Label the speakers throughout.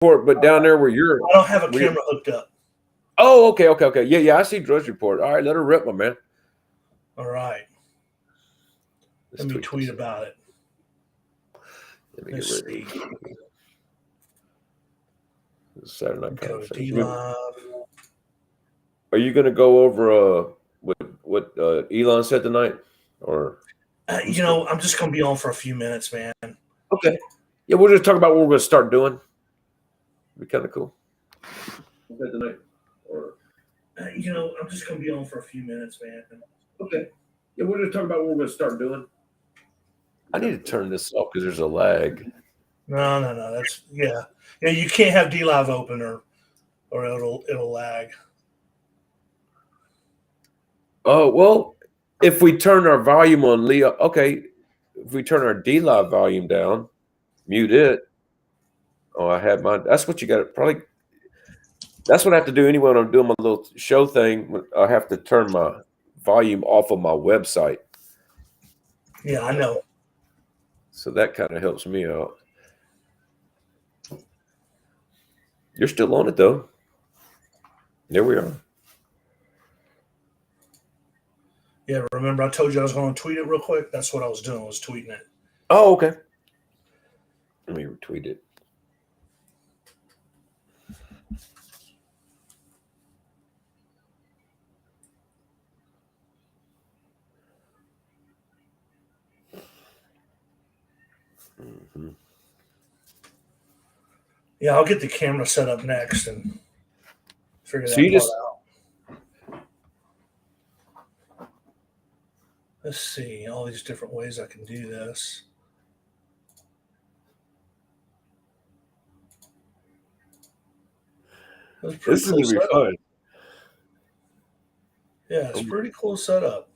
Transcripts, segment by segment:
Speaker 1: Report, but down there where you're,
Speaker 2: I don't have a camera hooked up.
Speaker 1: Oh, okay. Yeah. I see Drudge Report. All right, let her rip, my man.
Speaker 2: All right. Let me tweet about it. Let's see.
Speaker 1: Saturday Night Conversation.
Speaker 2: D-Live.
Speaker 1: Are you going to go over what Elon said tonight, or?
Speaker 2: I'm just going to be on for a few minutes, man.
Speaker 1: Okay. Yeah, we'll just talk about what we're going to start doing. It'd be kind of cool. Okay, tonight, or?
Speaker 2: I'm just going to be on for a few minutes, man.
Speaker 1: Okay. Yeah, we'll just talk about what we're going to start doing. I need to turn this off because there's a lag.
Speaker 2: No. That's yeah. You can't have D-Live open or it'll lag.
Speaker 1: Oh well, if we turn our volume on Leo, okay. If we turn our D-Live volume down, mute it. Oh, I had mine. That's what you got to probably. That's what I have to do anyway when I'm doing my little show thing. I have to turn my volume off of my website.
Speaker 2: Yeah, I know.
Speaker 1: So that kind of helps me out. You're still on it, though. There we are.
Speaker 2: Yeah, remember I told you I was going to tweet it real quick? That's what I was doing, was tweeting it.
Speaker 1: Oh, okay. Let me retweet it. Mm-hmm.
Speaker 2: Yeah, I'll get the camera set up next and figure that part out. Let's see, all these different ways I can do this.
Speaker 1: This is going to be fun.
Speaker 2: Yeah, it's pretty cool setup.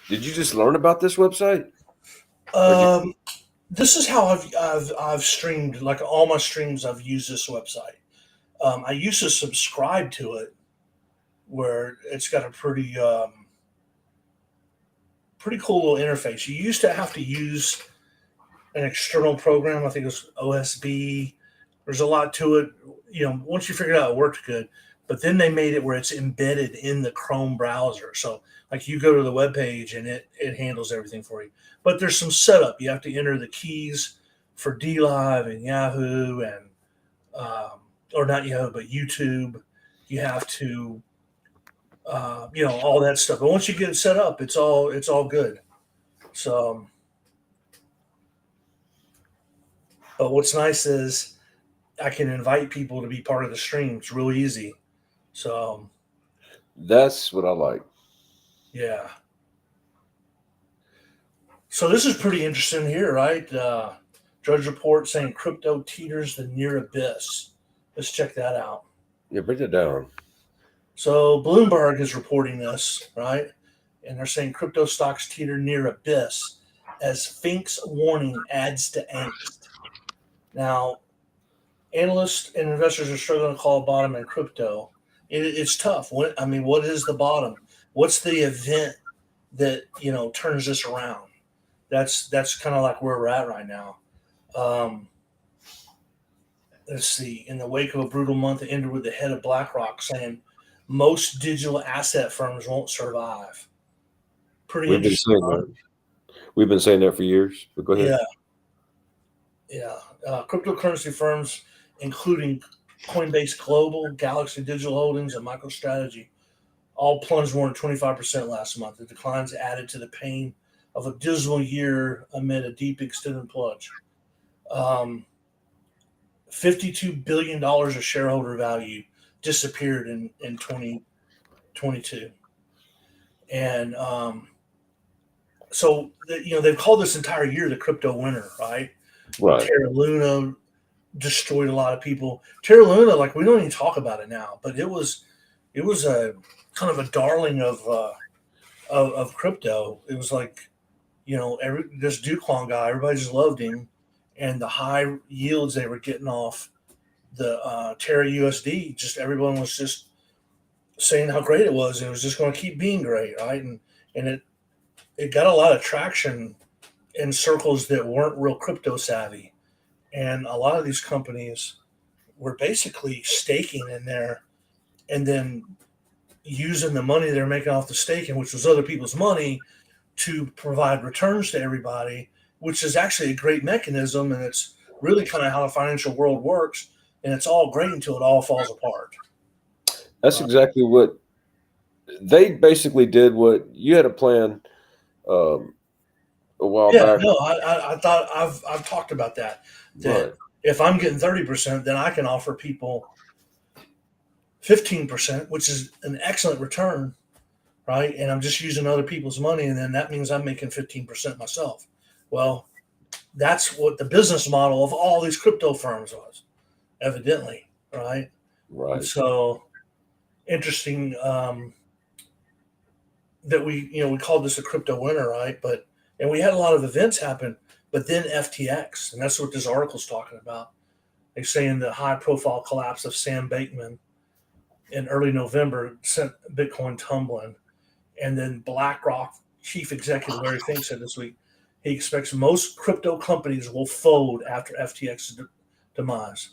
Speaker 1: Did you just learn about this website?
Speaker 2: This is how I've streamed, like all my streams. I've used this website. I used to subscribe to it, where it's got a pretty cool little interface. You used to have to use an external program. I think it was OSB. There's a lot to it. Once you figured out it worked good, but then they made it where it's embedded in the Chrome browser. So like you go to the web page and it handles everything for you. But there's some setup. You have to enter the keys for D-Live and Yahoo and or not Yahoo, but YouTube. You have to all that stuff. But once you get it set up, it's all good. So but what's nice is I can invite people to be part of the stream. It's really easy. So
Speaker 1: that's what I like.
Speaker 2: Yeah. So this is pretty interesting here, right? Drudge Report saying crypto teeters the near abyss. Let's check that out.
Speaker 1: Yeah, bring it down.
Speaker 2: So Bloomberg is reporting this, right? And they're saying crypto stocks teeter near abyss as Fink's warning adds to angst. Now, analysts and investors are struggling to call a bottom in crypto. It's tough. What is the bottom? What's the event that turns this around? That's kind of like where we're at right now. Let's see. In the wake of a brutal month, it ended with the head of BlackRock saying most digital asset firms won't survive. Pretty interesting.
Speaker 1: We've been saying that for years. But go ahead.
Speaker 2: Yeah. Cryptocurrency firms, including Coinbase Global, Galaxy Digital Holdings, and MicroStrategy, all plunged more than 25% last month. The declines added to the pain of a dismal year amid a deep extended plunge. $52 billion of shareholder value disappeared in 2022. And so, they've called this entire year the crypto winter, right?
Speaker 1: Right.
Speaker 2: Terra Luna destroyed a lot of people. Terra Luna, like, we don't even talk about it now, but it was a kind of a darling of crypto. It was like, this Duquan guy, everybody just loved him, and the high yields they were getting off Terra USD, just everyone was just saying how great it was. It was just going to keep being great, right? And it got a lot of traction in circles that weren't real crypto savvy, and a lot of these companies were basically staking in there, and then using the money they're making off the staking, which was other people's money, to provide returns to everybody, which is actually a great mechanism, and it's really kind of how the financial world works. And it's all great until it all falls apart.
Speaker 1: That's exactly what they basically did. What you had a plan a while
Speaker 2: Yeah,
Speaker 1: back.
Speaker 2: no, I thought I've talked about that. That
Speaker 1: Right.
Speaker 2: if I'm getting 30%, then I can offer people 15%, which is an excellent return, right? And I'm just using other people's money, and then that means I'm making 15% myself. Well, that's what the business model of all these crypto firms was, evidently, right?
Speaker 1: Right.
Speaker 2: So interesting that we called this a crypto winter, right? And we had a lot of events happen, but then FTX, and that's what this article's talking about. They're saying the high profile collapse of Sam Bankman in early November sent Bitcoin tumbling. And then BlackRock chief executive Larry Fink said this week he expects most crypto companies will fold after FTX's demise.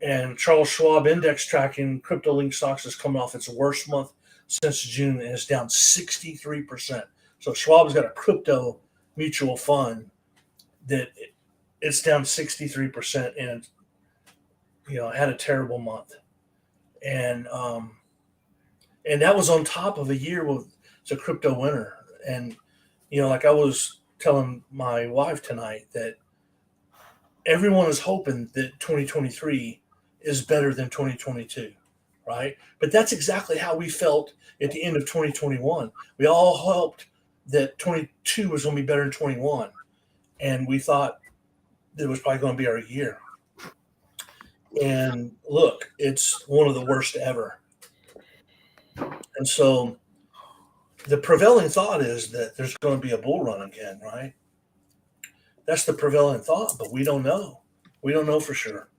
Speaker 2: And Charles Schwab index tracking crypto linked stocks is coming off its worst month since June and is down 63%. So Schwab's got a crypto mutual fund that it's down 63% and had a terrible month. And that was on top of a year with it's a crypto winter. And like I was telling my wife tonight that everyone is hoping that 2023 is better than 2022, right? But that's exactly how we felt at the end of 2021. We all hoped that 22 was going to be better than 21, and we thought that it was probably going to be our year. And look, it's one of the worst ever. And so the prevailing thought is that there's going to be a bull run again, right? That's the prevailing thought, but we don't know. We don't know for sure.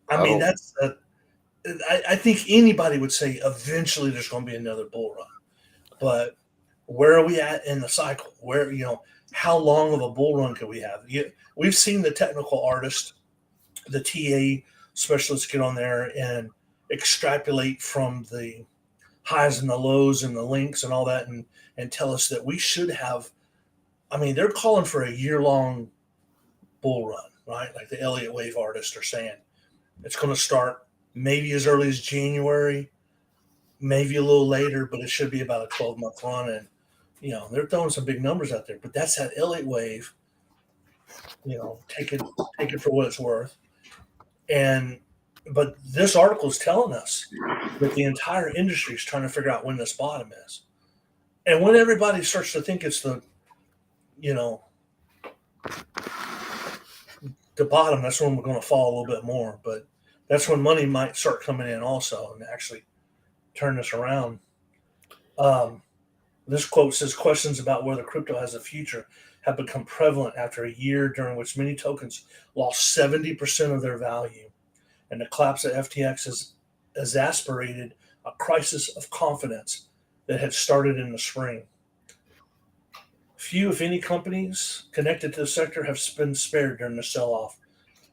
Speaker 2: I mean, I think anybody would say eventually there's going to be another bull run. But where are we at in the cycle? How long of a bull run can we have? We've seen the technical artists, the TA specialists get on there and extrapolate from the highs and the lows and the links and all that and tell us that we should have. I mean, they're calling for a year-long bull run, right? Like the Elliott Wave artists are saying. It's going to start maybe as early as January, maybe a little later, but it should be about a 12-month run. And, they're throwing some big numbers out there. But that's that Elliott Wave. Take it for what it's worth. But this article is telling us that the entire industry is trying to figure out when this bottom is. And when everybody starts to think it's the bottom, that's when we're going to fall a little bit more. But that's when money might start coming in also and actually turn this around. This quote says, questions about whether crypto has a future have become prevalent after a year during which many tokens lost 70% of their value. And the collapse of FTX has exacerbated a crisis of confidence that had started in the spring. Few, if any, companies connected to the sector have been spared during the sell-off,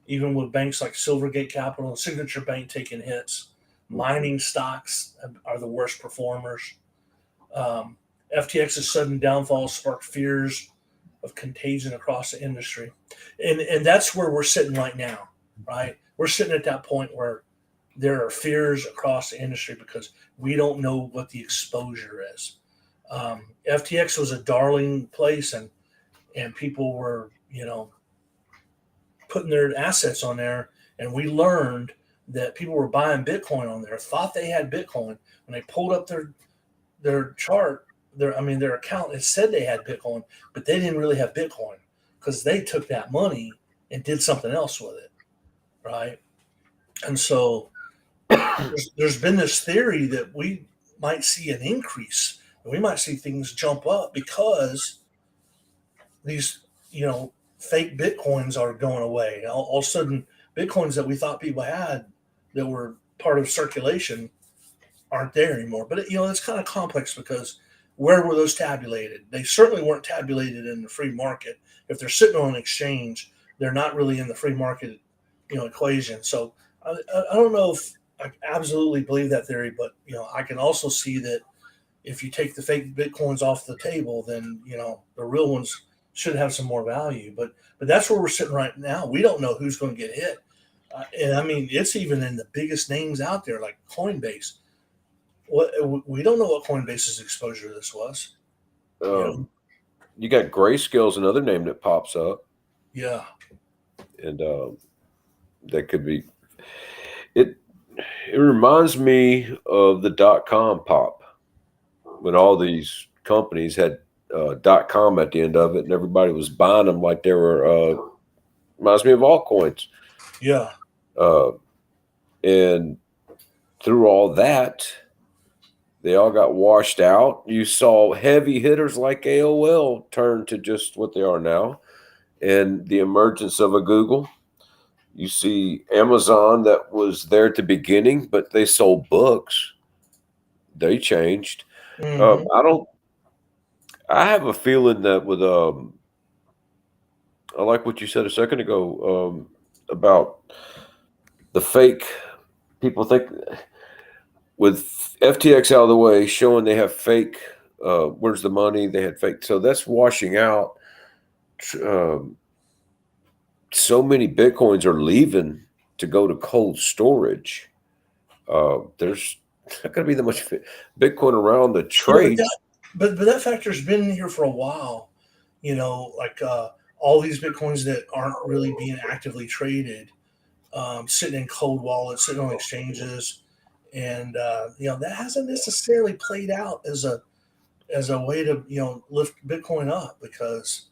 Speaker 2: even with banks like Silvergate Capital and Signature Bank taking hits. Mining stocks are the worst performers. FTX's sudden downfall sparked fears of contagion across the industry. And that's where we're sitting right now, right? We're sitting at that point where there are fears across the industry because we don't know what the exposure is. FTX was a darling place and people were, putting their assets on there. And we learned that people were buying Bitcoin on there, thought they had Bitcoin. When they pulled up their chart, their account, it said they had Bitcoin, but they didn't really have Bitcoin because they took that money and did something else with it, right? And so there's been this theory that we might see an increase, and we might see things jump up because these, fake Bitcoins are going away. All of a sudden, Bitcoins that we thought people had that were part of circulation aren't there anymore. But it's kind of complex because where were those tabulated? They certainly weren't tabulated in the free market. If they're sitting on an exchange, they're not really in the free market, equation. So I don't know if I absolutely believe that theory, but I can also see that if you take the fake Bitcoins off the table, then the real ones should have some more value. But that's where we're sitting right now. We don't know who's going to get hit, and I mean it's even in the biggest names out there like Coinbase. We don't know what Coinbase's exposure to this was.
Speaker 1: You got Grayscale's another name that pops up.
Speaker 2: Yeah,
Speaker 1: and that could be it. It reminds me of the .com pop when all these companies had .com at the end of it, and everybody was buying them like they were. Reminds me of altcoins.
Speaker 2: Yeah,
Speaker 1: and through all that, they all got washed out. You saw heavy hitters like AOL turn to just what they are now, and the emergence of a Google. You see Amazon that was there at the beginning, but they sold books. They changed. I have a feeling that with I like what you said a second ago about the fake. People think with FTX out of the way, showing they have fake. Where's the money? They had fake. So that's washing out. So many Bitcoins are leaving to go to cold storage. There's not going to be that much Bitcoin around the trade.
Speaker 2: But that factor's been here for a while. Like all these Bitcoins that aren't really being actively traded, sitting in cold wallets, sitting on exchanges, and that hasn't necessarily played out as a way to lift Bitcoin up because.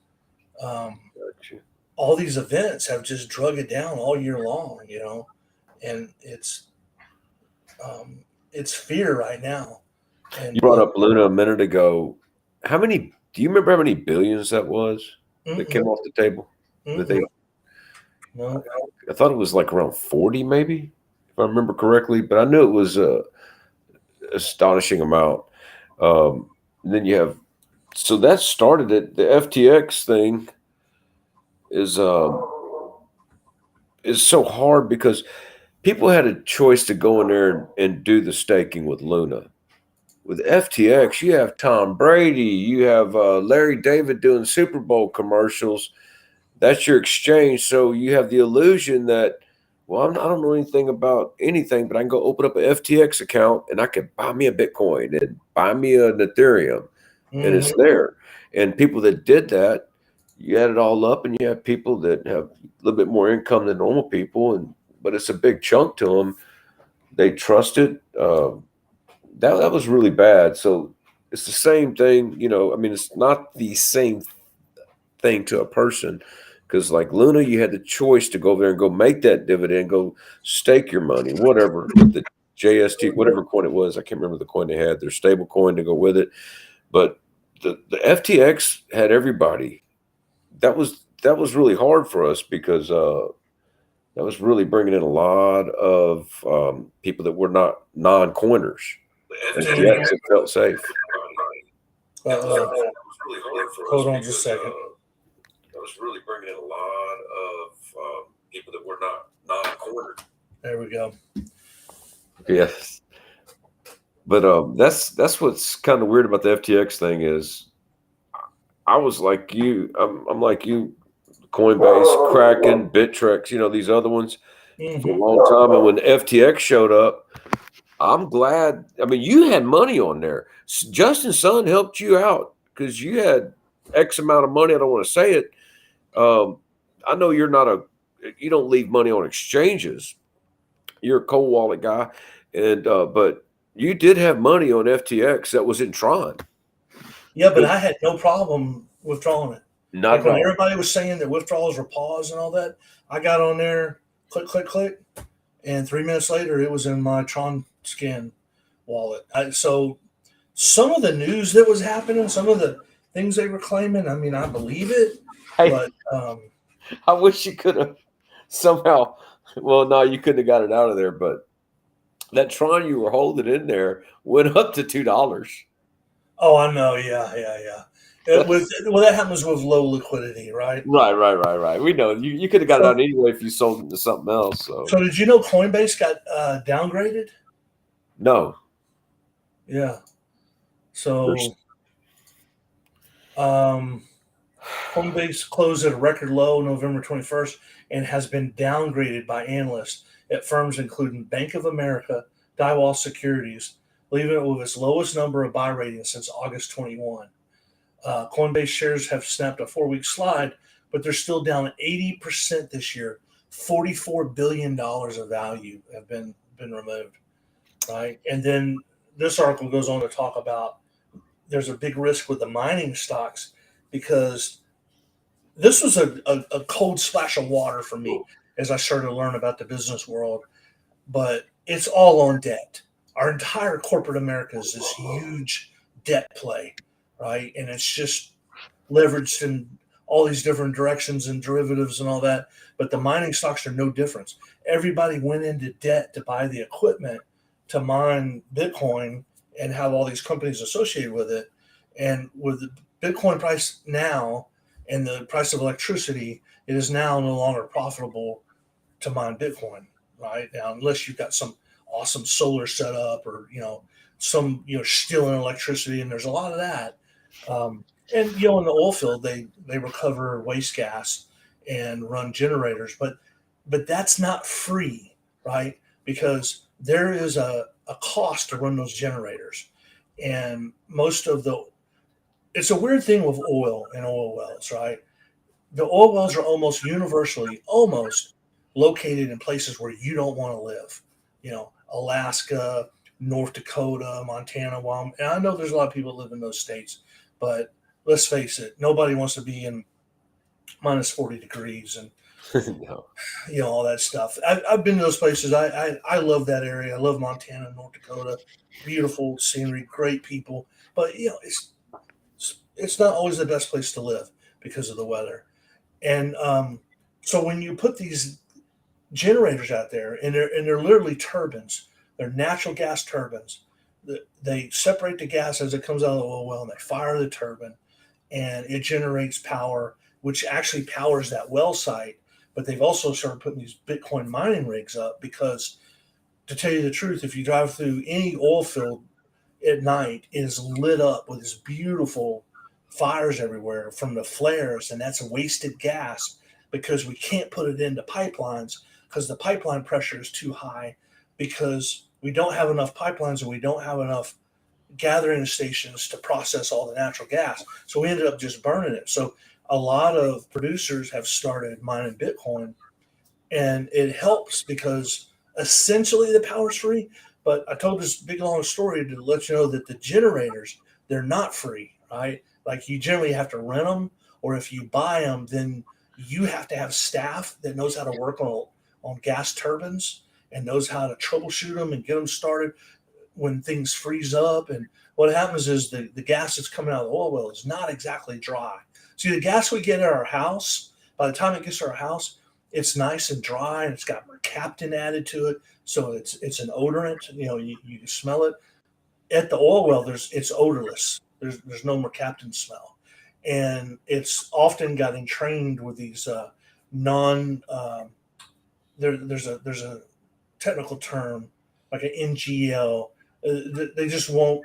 Speaker 1: Gotcha.
Speaker 2: All these events have just drug it down all year long, and it's fear right now. And
Speaker 1: you brought up Luna a minute ago. Do you remember how many billions that was that came off the table?
Speaker 2: No.
Speaker 1: I thought it was like around 40, maybe, if I remember correctly, but I knew it was a astonishing amount. And then you have, so that started it. The FTX thing is so hard because people had a choice to go in there and do the staking with Luna. With FTX, you have Tom Brady, you have Larry David doing Super Bowl commercials. That's your exchange. So you have the illusion that, well, I don't know anything about anything, but I can go open up an FTX account and I can buy me a Bitcoin and buy me an Ethereum, and it's there. And people that did that, you add it all up, and you have people that have a little bit more income than normal people, but it's a big chunk to them. They trust it. That was really bad. So it's the same thing, I mean, it's not the same thing to a person because like Luna, you had the choice to go there and go make that dividend, go stake your money, whatever, the JST, whatever coin it was. I can't remember the coin they had, their stable coin to go with it. But the FTX had everybody. That was really hard for us because that was really bringing in a lot of people that were not non-coiners. FTX, it felt safe.
Speaker 2: Hold on just a second.
Speaker 1: That was really bringing in a lot of people that were not non-coiners.
Speaker 2: There we go.
Speaker 1: Yes. But that's what's kind of weird about the FTX thing is I was like you. I'm like you, Coinbase, Kraken, Bittrex, these other ones for a long time. And when FTX showed up, I'm glad. I mean, you had money on there. Justin Sun helped you out because you had X amount of money. I don't want to say it. I know you don't leave money on exchanges. You're a cold wallet guy, and but you did have money on FTX that was in Tron.
Speaker 2: Yeah, but I had no problem withdrawing it.
Speaker 1: Not
Speaker 2: when everybody was saying that withdrawals were paused and all that, I got on there, click, and 3 minutes later, it was in my Tron Scan wallet. So some of the news that was happening, some of the things they were claiming, I mean, I believe it, but
Speaker 1: I wish you could have somehow Well, no, you couldn't have got it out of there, but that Tron you were holding in there went up to $2.
Speaker 2: Oh, I know. Yeah, yeah, yeah. Well, that happens with low liquidity, right?
Speaker 1: Right. We know you could have got it out
Speaker 2: So,
Speaker 1: anyway if you sold it to something else. So
Speaker 2: so did you know Coinbase got downgraded?
Speaker 1: no,
Speaker 2: Yeah.
Speaker 1: there's
Speaker 2: So um, Coinbase closed at a record low November 21st and has been downgraded by analysts at firms including Bank of America, Daiwa Securities, leaving it with its lowest number of buy ratings since August 21. Coinbase shares have snapped a 4 week slide, but they're still down 80% this year. $44 billion of value have been removed, right? And then this article goes on to talk about there's a big risk with the mining stocks because this was a cold splash of water for me as I started to learn about the business world. But it's all on debt. Our entire corporate America is this huge debt play, right? And it's just leveraged in all these different directions and derivatives and all that. But the mining stocks are no different. Everybody went into debt to buy the equipment to mine Bitcoin and have all these companies associated with it. And with the Bitcoin price now and the price of electricity, it is now no longer profitable to mine Bitcoin, right? Now, unless you've got some awesome solar setup or, some, stealing electricity, and there's a lot of that. And, in the oil field, they recover waste gas and run generators, but that's not free, right? Because there is a cost to run those generators. And it's a weird thing with oil and oil wells, right? The oil wells are almost universally located in places where you don't want to live. Alaska, North Dakota, Montana, Wyoming. And I know there's a lot of people that live in those states, but let's face it, nobody wants to be in minus 40 degrees and
Speaker 1: no.
Speaker 2: all that stuff. I've been to those places. I love that area. I love Montana, North Dakota. Beautiful scenery, great people. But it's not always the best place to live because of the weather. And so when you put these generators out there, and they're literally turbines, they're natural gas turbines. They separate the gas as it comes out of the oil well, and they fire the turbine, and it generates power, which actually powers that well site. But they've also started putting these Bitcoin mining rigs up because, to tell you the truth, if you drive through any oil field at night, it is lit up with this beautiful fires everywhere from the flares, and that's wasted gas because we can't put it into pipelines because the pipeline pressure is too high because we don't have enough pipelines and we don't have enough gathering stations to process all the natural gas. So we ended up just burning it. So a lot of producers have started mining Bitcoin, and it helps because essentially the power's free. But I told this big long story to let you know that the generators, they're not free, right? Like you generally have to rent them, or if you buy them, then you have to have staff that knows how to work on gas turbines and knows how to troubleshoot them and get them started when things freeze up. And what happens is the gas that's coming out of the oil well is not exactly dry. See, the gas we get at our house, by the time it gets to our house, it's nice and dry and it's got mercaptan added to it. So it's an odorant, you smell it. At the oil well, it's odorless. There's no mercaptan smell. And it's often got entrained with these non there's a technical term like an NGL. They just won't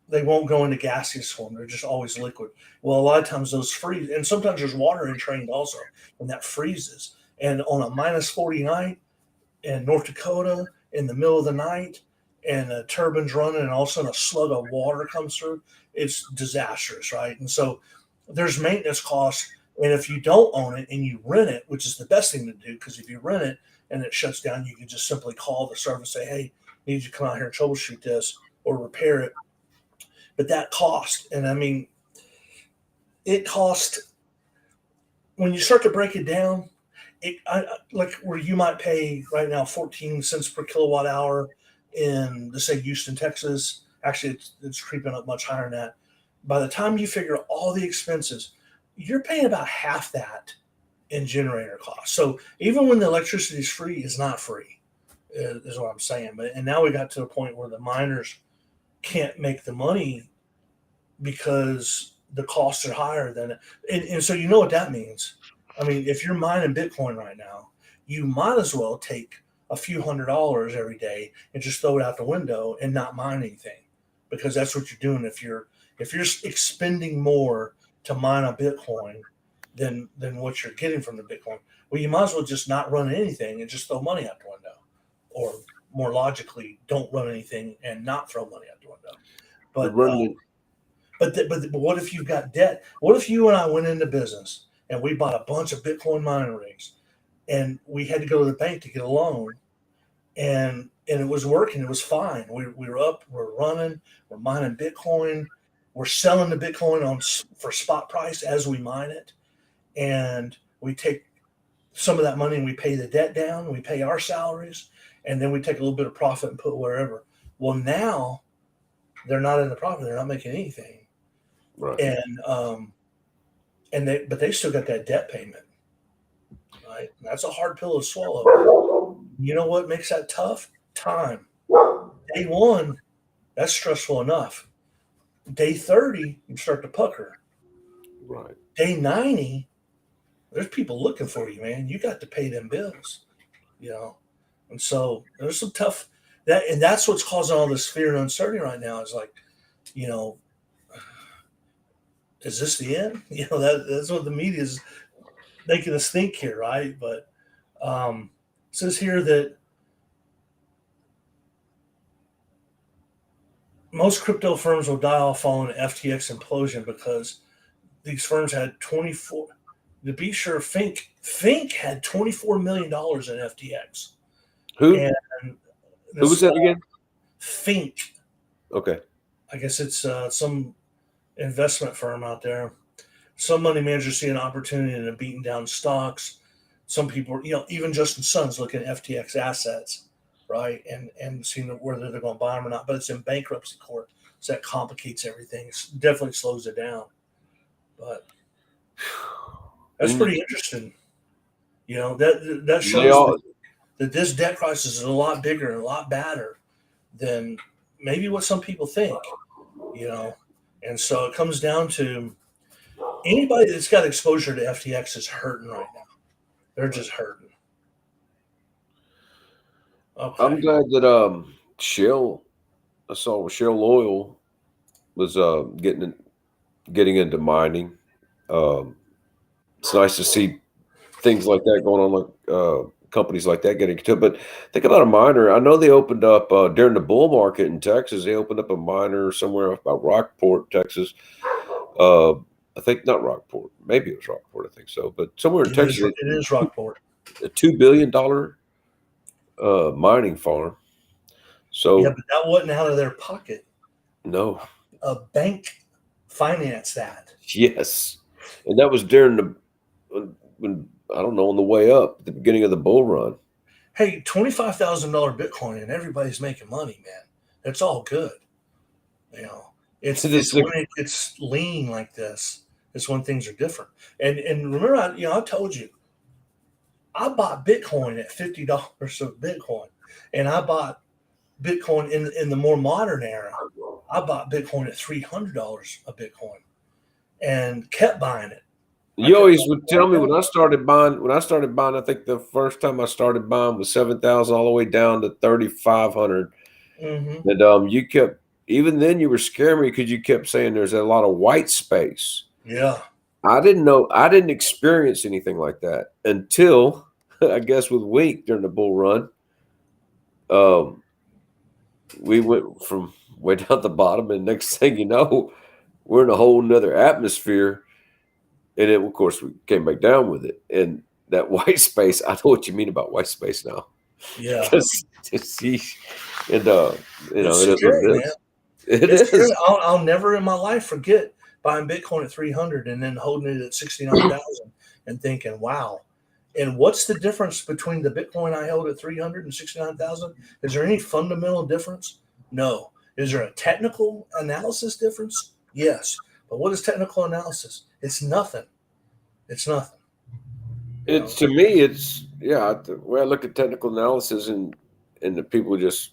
Speaker 2: go into gaseous form. They're just always liquid. Well, a lot of times those freeze, and sometimes there's water entrained also, and that freezes. And on a minus 40 night in North Dakota in the middle of the night, and the turbine's running, and all of a sudden a slug of water comes through, it's disastrous, right? And so there's maintenance costs. And if you don't own it and you rent it, which is the best thing to do, because if you rent it and it shuts down, you can just simply call the service and say, hey, I need you to come out here and troubleshoot this or repair it. But that cost, and I mean, it cost, when you start to break it down, like where you might pay right now 14 cents per kilowatt hour in, let's say, Houston, Texas. Actually, it's creeping up much higher than that. By the time you figure all the expenses, you're paying about half that in generator costs. So even when the electricity is free, it's not free, is what I'm saying. And now we got to a point where the miners can't make the money because the costs are higher than, and so you know what that means. I mean, if you're mining Bitcoin right now, you might as well take a few $100s every day and just throw it out the window and not mine anything, because that's what you're doing. If you're expending more to mine a Bitcoin than what you're getting from the Bitcoin, well, you might as well just not run anything and just throw money out the window, or more logically, don't run anything and not throw money out the window. But what if you've got debt? What if you and I went into business and we bought a bunch of Bitcoin mining rigs, and we had to go to the bank to get a loan, and it was working, it was fine. We were up, we're running, we're mining Bitcoin, we're selling the Bitcoin for spot price as we mine it, and we take some of that money and we pay the debt down, we pay our salaries, and then we take a little bit of profit and put wherever. Well, now they're not in the profit, they're not making anything,
Speaker 1: Right.
Speaker 2: And they still got that debt payment. Right? That's a hard pill to swallow. You know what makes that tough? Time. Day 1, that's stressful enough. Day 30, you start to pucker.
Speaker 1: Right.
Speaker 2: Day 90, there's people looking for you, man. You got to pay them bills, you know. And so there's some tough and that's what's causing all this fear and uncertainty right now. Is like, you know, is this the end? You know, that's what the media is making us think here, right? But it says here that most crypto firms will die off following an FTX implosion because these firms had 24. To be sure, Fink had $24 million in FTX.
Speaker 1: Who was that again?
Speaker 2: Fink.
Speaker 1: Okay.
Speaker 2: I guess it's some investment firm out there. Some money managers see an opportunity in beating down stocks. Some people, you know, even Justin Sun's looking at FTX assets, right, and seeing whether they're going to buy them or not. But it's in bankruptcy court, so that complicates everything. It definitely slows it down. But that's pretty interesting. You know, that shows that this debt crisis is a lot bigger and a lot badder than maybe what some people think. You know, and so it comes down to anybody that's got exposure to FTX is hurting right now. They're just hurting. Okay.
Speaker 1: I'm glad that Shell, I saw Shell Oil was getting into mining. It's nice to see things like that going on, like companies like that getting into it. But think about a miner. I know they opened up during the bull market in Texas. They opened up a miner somewhere about Rockport, Texas. I think not Rockport. Maybe it was Rockport. I think so. But somewhere in Texas,
Speaker 2: it is Rockport.
Speaker 1: A $2 billion mining farm. So
Speaker 2: yeah, but that wasn't out of their pocket.
Speaker 1: No,
Speaker 2: a bank financed that.
Speaker 1: Yes, and that was during when I don't know, on the way up at the beginning of the bull run.
Speaker 2: Hey, $25,000 Bitcoin and everybody's making money, man. It's all good. You know, it's when it gets lean like this. It's when things are different. And remember, I told you, I bought Bitcoin at $50 of Bitcoin, and I bought Bitcoin in the more modern era. I bought Bitcoin at $300 a Bitcoin, and kept buying it.
Speaker 1: You always would tell me when I started buying. I think the first time I started buying was 7,000, all the way down to 3,500.
Speaker 2: Mm-hmm.
Speaker 1: And you kept, even then you were scaring me because you kept saying there's a lot of white space.
Speaker 2: Yeah.
Speaker 1: I didn't experience anything like that until I guess with Wink during the bull run. We went from way down at the bottom, and next thing you know, we're in a whole nother atmosphere. And then, of course, we came back down with it. And that white space, I know what you mean about white space now.
Speaker 2: Yeah.
Speaker 1: It's scary, man. It is.
Speaker 2: I'll never in my life forget buying Bitcoin at 300 and then holding it at 69,000 and thinking, wow. And what's the difference between the Bitcoin I held at 300 and 69,000? Is there any fundamental difference? No. Is there a technical analysis difference? Yes. But what is technical analysis? It's nothing. It's nothing. You know,
Speaker 1: It's to me, it's the way I look at technical analysis and the people just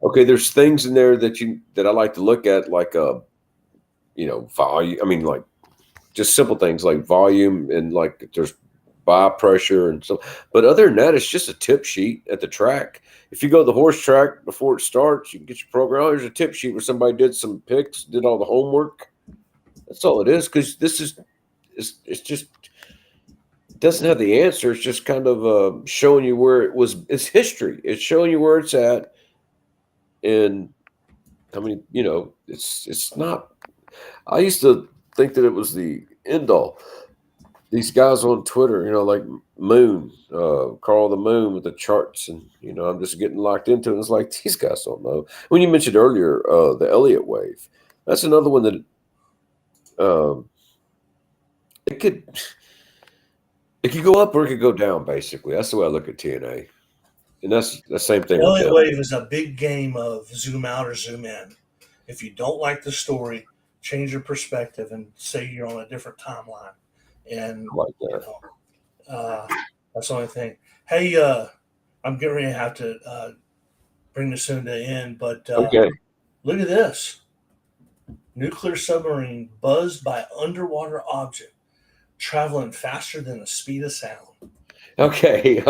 Speaker 1: okay. There's things in there that I like to look at, like volume. I mean, like just simple things like volume and like there's bar pressure and so. But other than that, it's just a tip sheet at the track. If you go to the horse track before it starts, you can get your program. Oh, there's a tip sheet where somebody did some picks, did all the homework. That's all it is. Because this is it's just it doesn't have the answer. It's just kind of showing you where it was. It's history. It's showing you where it's at, and I mean, it's not. I used to think that it was the end all. These guys on Twitter, like Moon, Carl the Moon with the charts, and I'm just getting locked into it. It's like these guys don't know. When you mentioned earlier the Elliott wave, that's another one that it could go up or it could go down. Basically, that's the way I look at TNA, and that's the same thing with
Speaker 2: Elliott
Speaker 1: them.
Speaker 2: Wave is a big game of zoom out or zoom in. If you don't like the story, change your perspective and say you're on a different timeline. And
Speaker 1: I like that.
Speaker 2: that's the only thing. Hey, I'm getting ready to have to bring this soon to the end, but
Speaker 1: Okay.
Speaker 2: look at this. Nuclear submarine buzzed by underwater object traveling faster than the speed of sound.
Speaker 1: Okay.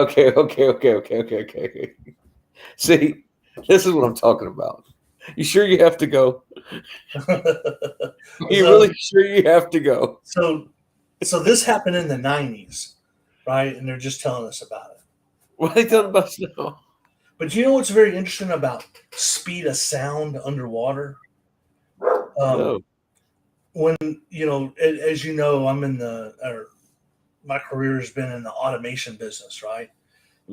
Speaker 1: See, this is what I'm talking about. You sure you have to go? You really sure you have to go?
Speaker 2: So this happened in the 90s, right? And they're just telling us about it.
Speaker 1: What are they telling us now?
Speaker 2: But you know what's very interesting about speed of sound underwater?
Speaker 1: No.
Speaker 2: When, as you know, my career has been in the automation business, right?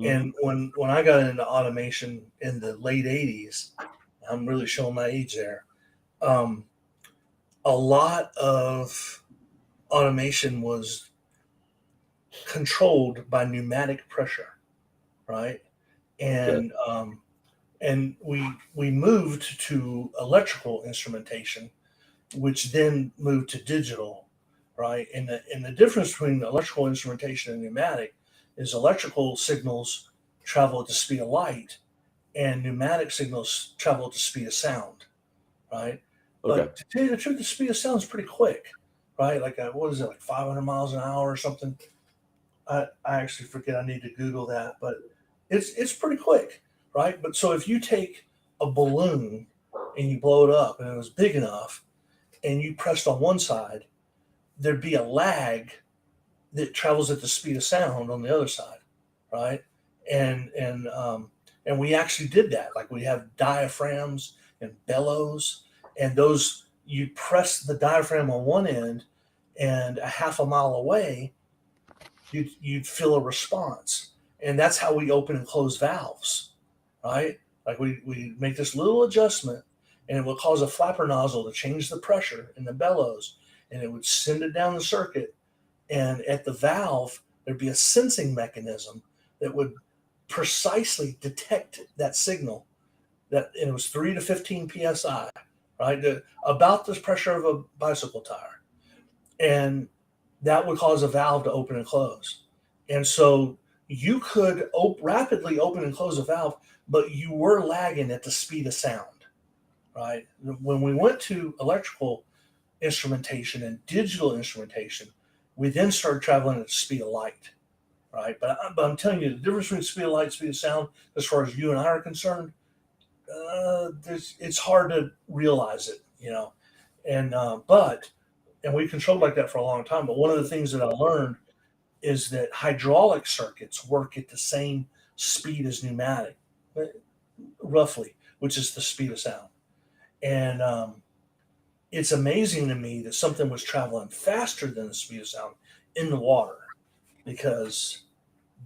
Speaker 2: And when I got into automation in the late 80s, I'm really showing my age there. A lot of automation was controlled by pneumatic pressure, right? And we moved to electrical instrumentation, which then moved to digital, right? And the difference between electrical instrumentation and pneumatic is electrical signals travel at the speed of light, and pneumatic signals travel at the speed of sound, right?
Speaker 1: Okay.
Speaker 2: But to tell you the truth, the speed of sound is pretty quick, right? Like what is it, like 500 miles an hour or something? I actually forget. I need to Google that, but it's pretty quick, right? But so if you take a balloon and you blow it up and it was big enough, and you pressed on one side, there'd be a lag that travels at the speed of sound on the other side, right? And we actually did that. Like we have diaphragms and bellows, and those you press the diaphragm on one end, and a half a mile away, you'd feel a response, and that's how we open and close valves, right? Like we make this little adjustment, and it will cause a flapper nozzle to change the pressure in the bellows, and it would send it down the circuit. And at the valve, there'd be a sensing mechanism that would precisely detect that signal. And it was 3 to 15 psi, right? About the pressure of a bicycle tire, and that would cause a valve to open and close. And so you could rapidly open and close a valve, but you were lagging at the speed of sound. Right. When we went to electrical instrumentation and digital instrumentation, we then started traveling at the speed of light. Right. But I'm telling you, the difference between speed of light, speed of sound, as far as you and I are concerned, it's hard to realize it, and we controlled like that for a long time. But one of the things that I learned is that hydraulic circuits work at the same speed as pneumatic, roughly, which is the speed of sound. And it's amazing to me that something was traveling faster than the speed of sound in the water, because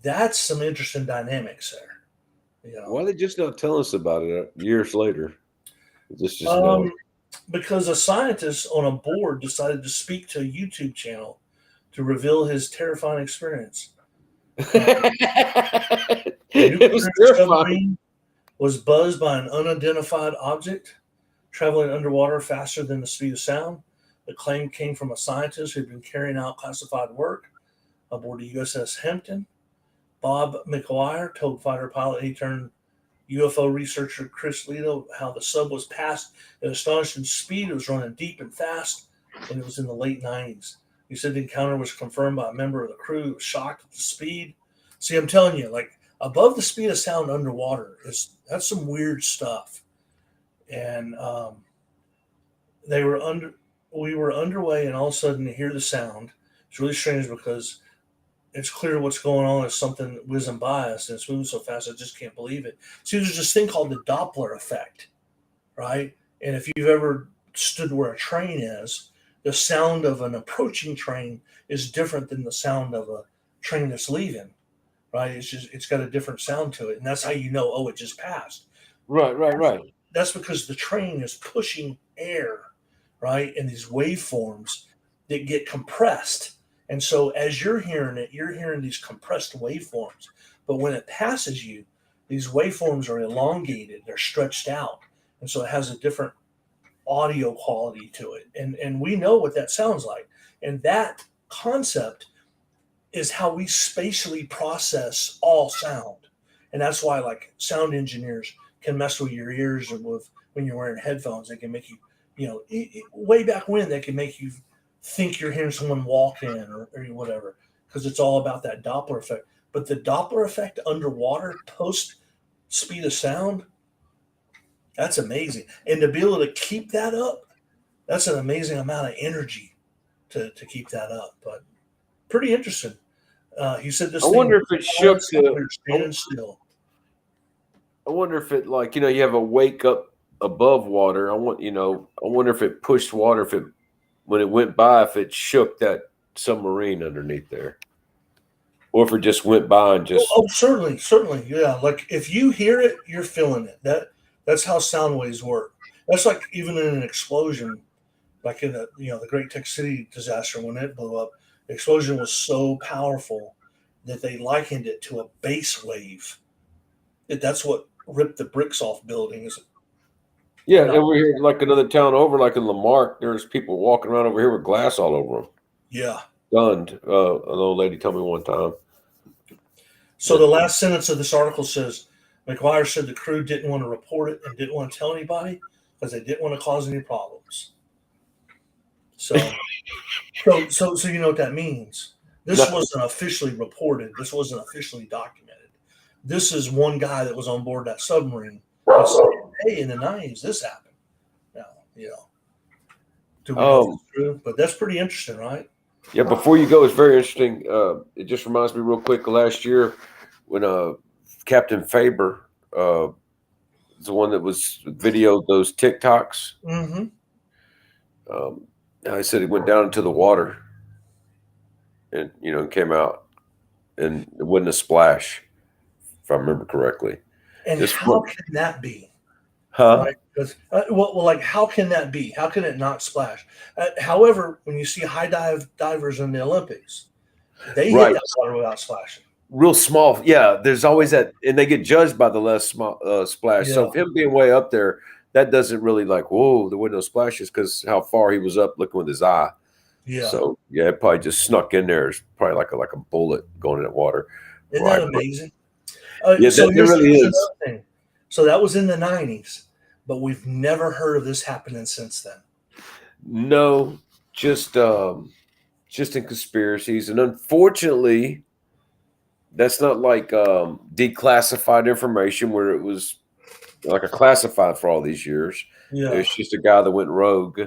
Speaker 2: that's some interesting dynamics there.
Speaker 1: Why are they just not telling us about it years later? Just
Speaker 2: because a scientist on a board decided to speak to a YouTube channel to reveal his terrifying experience.
Speaker 1: It was terrifying.
Speaker 2: Was buzzed by an unidentified object traveling underwater faster than the speed of sound. The claim came from a scientist who'd been carrying out classified work. aboard the USS Hampton. Bob McGuire told fighter pilot he turned UFO researcher Chris Lito how the sub was passed at astonishing speed. It was running deep and fast, and it was in the late 90s. He said the encounter was confirmed by a member of the crew who was shocked at the speed. See, I'm telling you, like above the speed of sound underwater that's some weird stuff. And we were underway, and all of a sudden to hear the sound. It's really strange because it's clear what's going on. Is something whizzing by us, and it's moving so fast I just can't believe it. See, there's this thing called the Doppler effect, right? And if you've ever stood where a train is, the sound of an approaching train is different than the sound of a train that's leaving, right? It's got a different sound to it, and that's how you know, oh, it just passed.
Speaker 1: Right.
Speaker 2: That's because the train is pushing air, right, in these waveforms that get compressed. And so as you're hearing it, you're hearing these compressed waveforms. But when it passes you, these waveforms are elongated, they're stretched out. And so it has a different audio quality to it. And we know what that sounds like. And that concept is how we spatially process all sound. And that's why like sound engineers can mess with your ears and with when you're wearing headphones. They can make you, way back when they can make you think you're hearing someone walk in or whatever, because it's all about that Doppler effect. But the Doppler effect underwater post speed of sound, that's amazing. And to be able to keep that up, that's an amazing amount of energy to keep that up. But pretty interesting. He said this.
Speaker 1: I wonder if it shook
Speaker 2: standing still.
Speaker 1: I wonder if it you have a wake up above water. I wonder if it pushed water, when it went by, if it shook that submarine underneath there, or if it just went by and just.
Speaker 2: Oh, certainly, yeah. Like if you hear it, you're feeling it. That's how sound waves work. That's like even in an explosion, like in the Great Tech City disaster when it blew up. The explosion was so powerful that they likened it to a bass wave. That's what ripped the bricks off buildings.
Speaker 1: Yeah, over here, like another town over, like in Lamarck, there's people walking around over here with glass all over them.
Speaker 2: Yeah.
Speaker 1: Stunned. An old lady told me one time.
Speaker 2: So the last sentence of this article says, McGuire said the crew didn't want to report it and didn't want to tell anybody because they didn't want to cause any problems. So you know what that means. This wasn't officially reported. This wasn't officially documented. This is one guy that was on board that submarine and said, hey, in the 90s, this happened. Now, do we know if it's true? But that's pretty interesting, right?
Speaker 1: Yeah, before you go, it's very interesting. It just reminds me real quick, last year when Captain Faber, the one that was videoed those TikToks, I said he went down into the water and, came out, and it wasn't a splash, if I remember correctly.
Speaker 2: And how can that be?
Speaker 1: Huh?
Speaker 2: Right? Because, how can that be? How can it not splash? However, when you see high divers in the Olympics, they hit that water without splashing.
Speaker 1: Real small. Yeah, there's always that, and they get judged by the less small splash. Yeah. So him being way up there, that doesn't really whoa, there were no splashes because how far he was up looking with his eye.
Speaker 2: Yeah.
Speaker 1: So yeah, it probably just snuck in there. It's probably like a bullet going in that water.
Speaker 2: Isn't that amazing?
Speaker 1: Yeah, so it really is.
Speaker 2: So that was in the 90s, but we've never heard of this happening since then.
Speaker 1: No, just in conspiracies, and unfortunately, that's not like declassified information where it was like a classified for all these years.
Speaker 2: Yeah,
Speaker 1: it's just a guy that went rogue.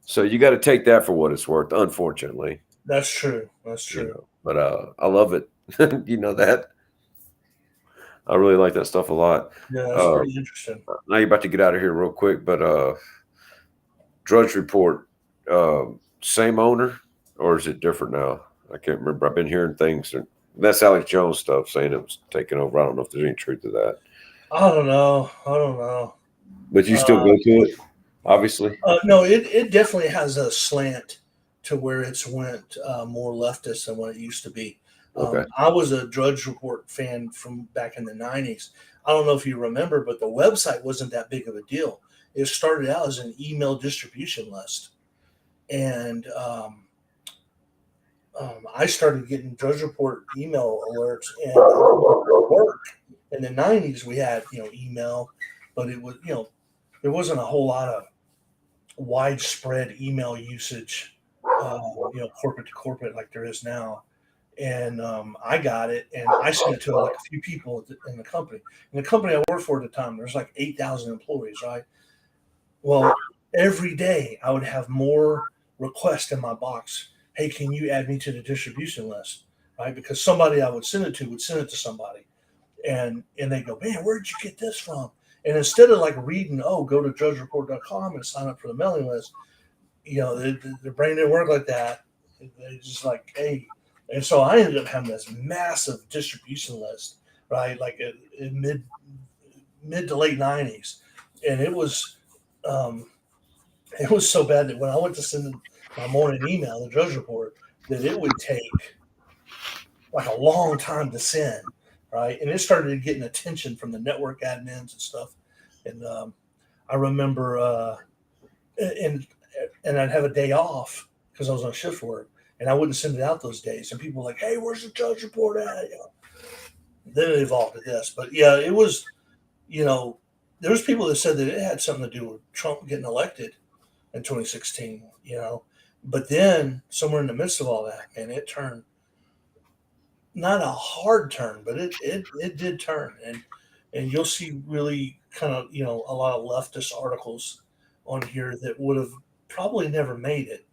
Speaker 1: So you got to take that for what it's worth. Unfortunately,
Speaker 2: that's true. That's true.
Speaker 1: But I love it. You know that. I really like that stuff a lot.
Speaker 2: Yeah, that's pretty interesting.
Speaker 1: Now you're about to get out of here real quick, but Drudge Report, same owner, or is it different now? I can't remember. I've been hearing things. That's Alex Jones stuff saying it was taken over. I don't know if there's any truth to that.
Speaker 2: I don't know.
Speaker 1: But you still go to it, obviously?
Speaker 2: No, it definitely has a slant to where it's went more leftist than what it used to be.
Speaker 1: Okay.
Speaker 2: I was a Drudge Report fan from back in the 90s. I don't know if you remember, but the website wasn't that big of a deal. It started out as an email distribution list. And I started getting Drudge Report email alerts, and at work in the 90s we had email, but it was there wasn't a whole lot of widespread email usage, corporate to corporate like there is now. And I got it, and I sent it to like a few people in the company. In the company I worked for at the time, there's like 8,000 employees, right? Well, every day I would have more requests in my box. Hey, can you add me to the distribution list? Right? Because somebody I would send it to would send it to somebody. And they go, man, where'd you get this from? And instead of like reading, oh, go to drudgereport.com and sign up for the mailing list, their brain didn't work like that. They just like, hey. And so I ended up having this massive distribution list, right? Like in mid to late 90s. And it was so bad that when I went to send my morning email, the Drudge Report, that it would take like a long time to send, right? And it started getting attention from the network admins and stuff. And I remember, and I'd have a day off because I was on shift work, and I wouldn't send it out those days. And people were like, "Hey, where's the Drudge Report at?" Then it evolved to this, but yeah, it was, there was people that said that it had something to do with Trump getting elected in 2016, but then somewhere in the midst of all that, and it turned, not a hard turn, but it did turn, and you'll see really kind of a lot of leftist articles on here that would have probably never made it.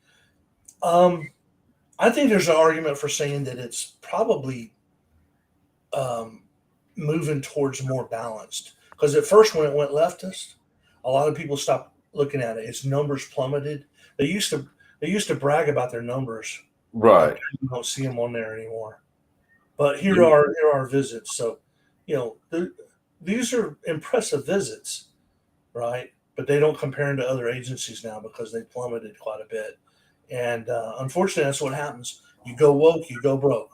Speaker 2: I think there's an argument for saying that it's probably moving towards more balanced, because at first when it went leftist, a lot of people stopped looking at it. Its numbers plummeted. They used to brag about their numbers.
Speaker 1: Right.
Speaker 2: You don't see them on there anymore. But here are our visits. So, these are impressive visits, right? But they don't compare to other agencies now because they plummeted quite a bit. And unfortunately, that's what happens. You go woke, you go broke.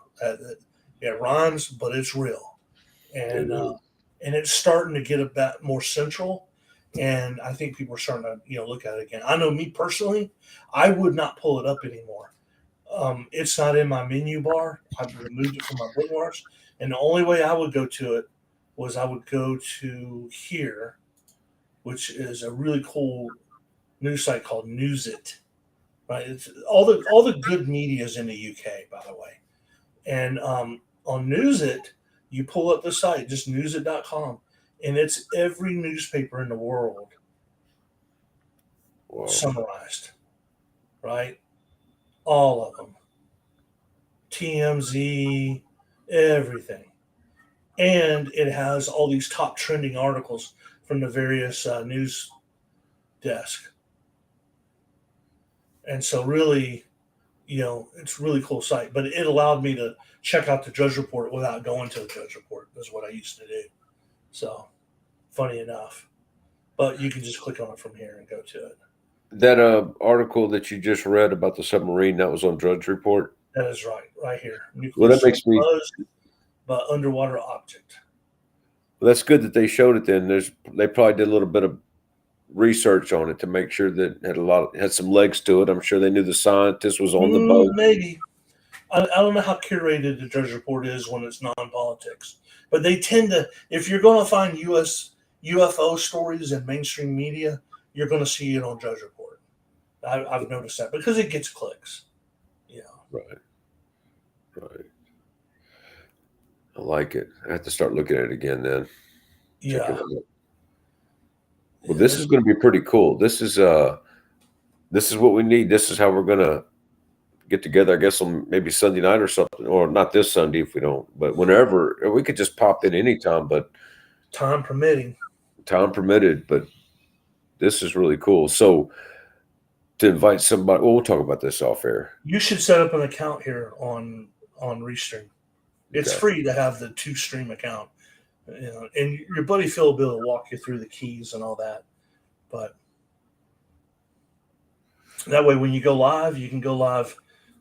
Speaker 2: It rhymes, but it's real. And it's starting to get a bit more central. And I think people are starting to look at it again. I know me personally, I would not pull it up anymore. It's not in my menu bar. I've removed it from my bookmarks. And the only way I would go to it was I would go to here, which is a really cool news site called Newsit. Right? It's all the good media is in the UK, by the way. And on Newsit, you pull up the site, just newsit.com, and it's every newspaper in the world summarized, right? All of them. TMZ, everything. And it has all these top trending articles from the various news desk. And so really, it's a really cool site. But it allowed me to check out the Drudge Report without going to the Drudge Report. That's what I used to do. So, funny enough. But you can just click on it from here and go to it.
Speaker 1: That article that you just read about the submarine, that was on Drudge Report?
Speaker 2: That is right here.
Speaker 1: Well, that makes me...
Speaker 2: But underwater object.
Speaker 1: Well, that's good that they showed it then. They probably did a little bit of research on it to make sure that it had some legs to it. I'm sure they knew the scientist was on the boat.
Speaker 2: Maybe. I don't know how curated the Drudge Report is when it's non-politics. But they tend to, if you're going to find U.S. UFO stories in mainstream media, you're going to see it on Drudge Report. I've noticed that because it gets clicks.
Speaker 1: Right. I like it. I have to start looking at it again then.
Speaker 2: Yeah.
Speaker 1: Well, this is going to be pretty cool. This is what we need. This is how we're going to get together, I guess, on maybe Sunday night or something, or not this Sunday if we don't, but whenever. We could just pop in anytime, but
Speaker 2: time permitted.
Speaker 1: But this is really cool. So to invite somebody, well, we'll talk about this off air.
Speaker 2: You should set up an account here on Restream. It's free to have the 2Stream account, and your buddy Phil will be able to walk you through the keys and all that. But that way, when you go live, you can go live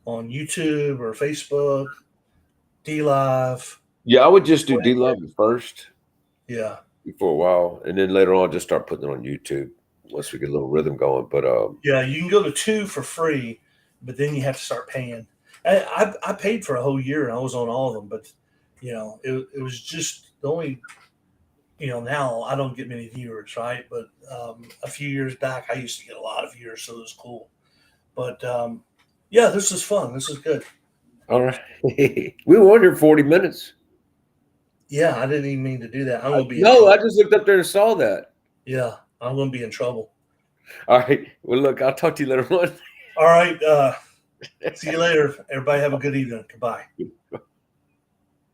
Speaker 2: on YouTube or Facebook, DLive.
Speaker 1: Yeah, I would just do DLive first.
Speaker 2: Yeah.
Speaker 1: For a while, and then later on, just start putting it on YouTube once we get a little rhythm going. But
Speaker 2: yeah, you can go to 2 for free, but then you have to start paying. I paid for a whole year and I was on all of them, but it was just the only. Now I don't get many viewers, right? But a few years back, I used to get a lot of viewers, so it was cool. But yeah, this is fun. This is good.
Speaker 1: All right. We were under 40 minutes.
Speaker 2: Yeah, I didn't even mean to do that. I'm gonna be
Speaker 1: No, I just looked up there and saw that.
Speaker 2: yeah, I'm gonna be in trouble.
Speaker 1: All right. Well, look, I'll talk to you later on.
Speaker 2: All right. See you later. Everybody have a good evening. Goodbye.